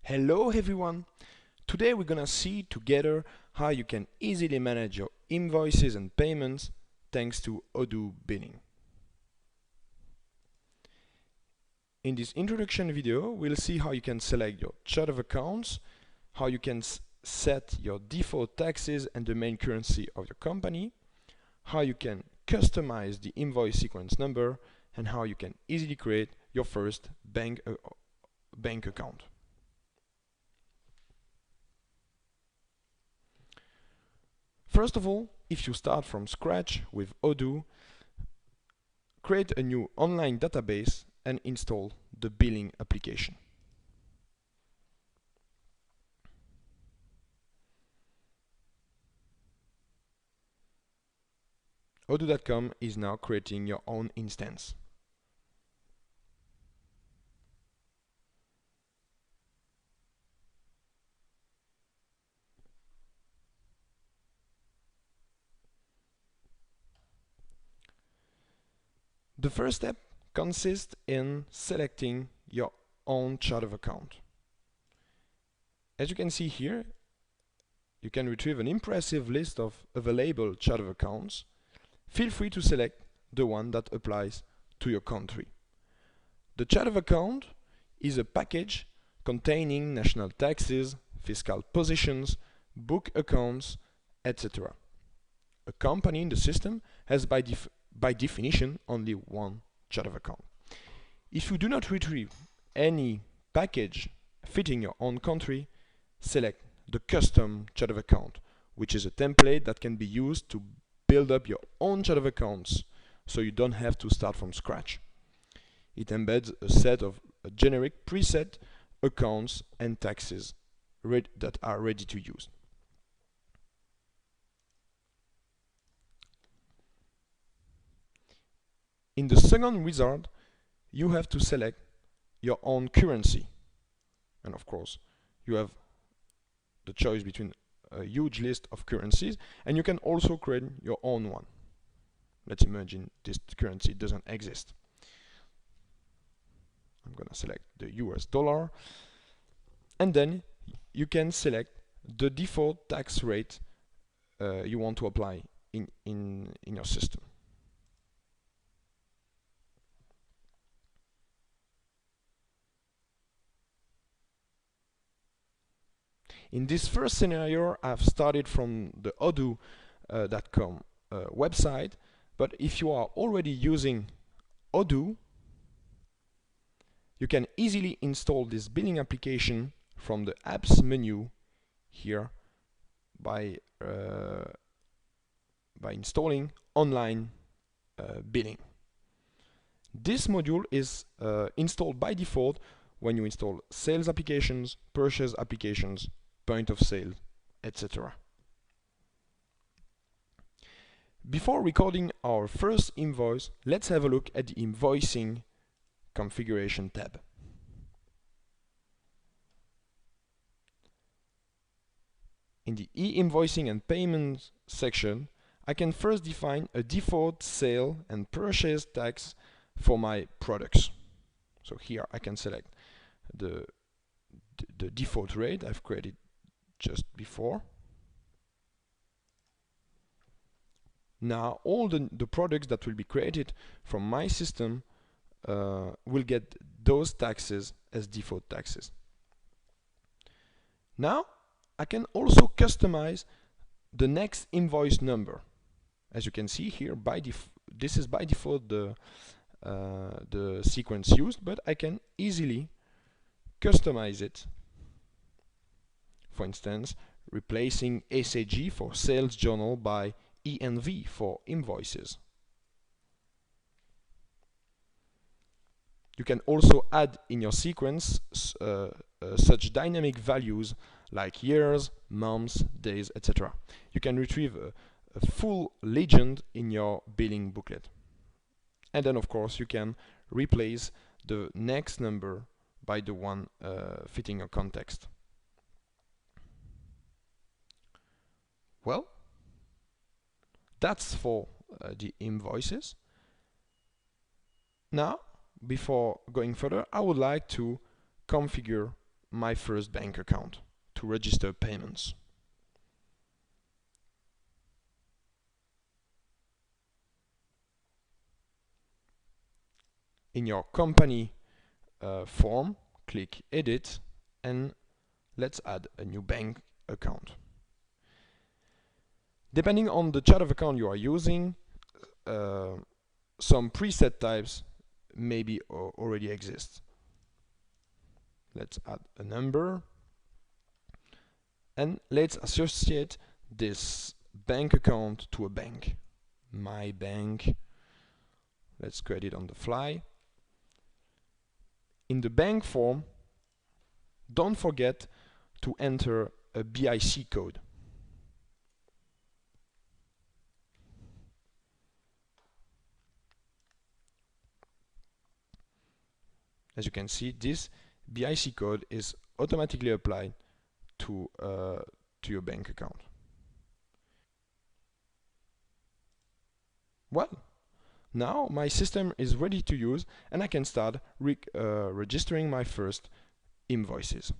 Hello everyone! Today we're gonna see together how you can easily manage your invoices and payments thanks to Odoo Billing. In this introduction video, we'll see how you can select your chart of accounts, how you can set your default taxes and the main currency of your company, how you can customize the invoice sequence number, and how you can easily create your first bank account. First of all, if you start from scratch with Odoo, create a new online database and install the billing application. Odoo.com is now creating your own instance. The first step consists in selecting your own chart of account. As you can see here, you can retrieve an impressive list of available chart of accounts. Feel free to select the one that applies to your country. The chart of account is a package containing national taxes, fiscal positions, book accounts, etc. A company in the system has by definition only one chart of account. If you do not retrieve any package fitting your own country, select the custom chart of account, which is a template that can be used to build up your own chart of accounts so you don't have to start from scratch. It embeds a set of generic preset accounts and taxes that are ready to use. In the second wizard, you have to select your own currency. And of course, you have the choice between a huge list of currencies, and you can also create your own one. Let's imagine this currency doesn't exist. I'm going to select the US dollar, and then you can select the default tax rate you want to apply in your system. In this first scenario, I've started from the Odoo.com website, but if you are already using Odoo, you can easily install this billing application from the apps menu here by installing Online Billing. This module is installed by default when you install sales applications, purchase applications, point of sale, etc. Before recording our first invoice, let's have a look at the invoicing configuration tab. In the e-invoicing and payments section, I can first define a default sale and purchase tax for my products. So here I can select the default rate I've created just before. Now all the products that will be created from my system will get those taxes as default taxes. Now I can also customize the next invoice number. As you can see here, this is by default the sequence used, but I can easily customize it. For instance, replacing SAG for sales journal by ENV for invoices. You can also add in your sequence such dynamic values like years, months, days, etc. You can retrieve a full legend in your billing booklet. And then of course you can replace the next number by the one fitting your context. Well, that's for the invoices. Now, before going further, I would like to configure my first bank account to register payments. In your company form, click Edit and let's add a new bank account. Depending on the chart of account you are using, some preset types maybe already exist. Let's add a number and let's associate this bank account to a bank. My bank. Let's create it on the fly. In the bank form, don't forget to enter a BIC code. As you can see, this BIC code is automatically applied to your bank account. Well, now my system is ready to use and I can start registering my first invoices.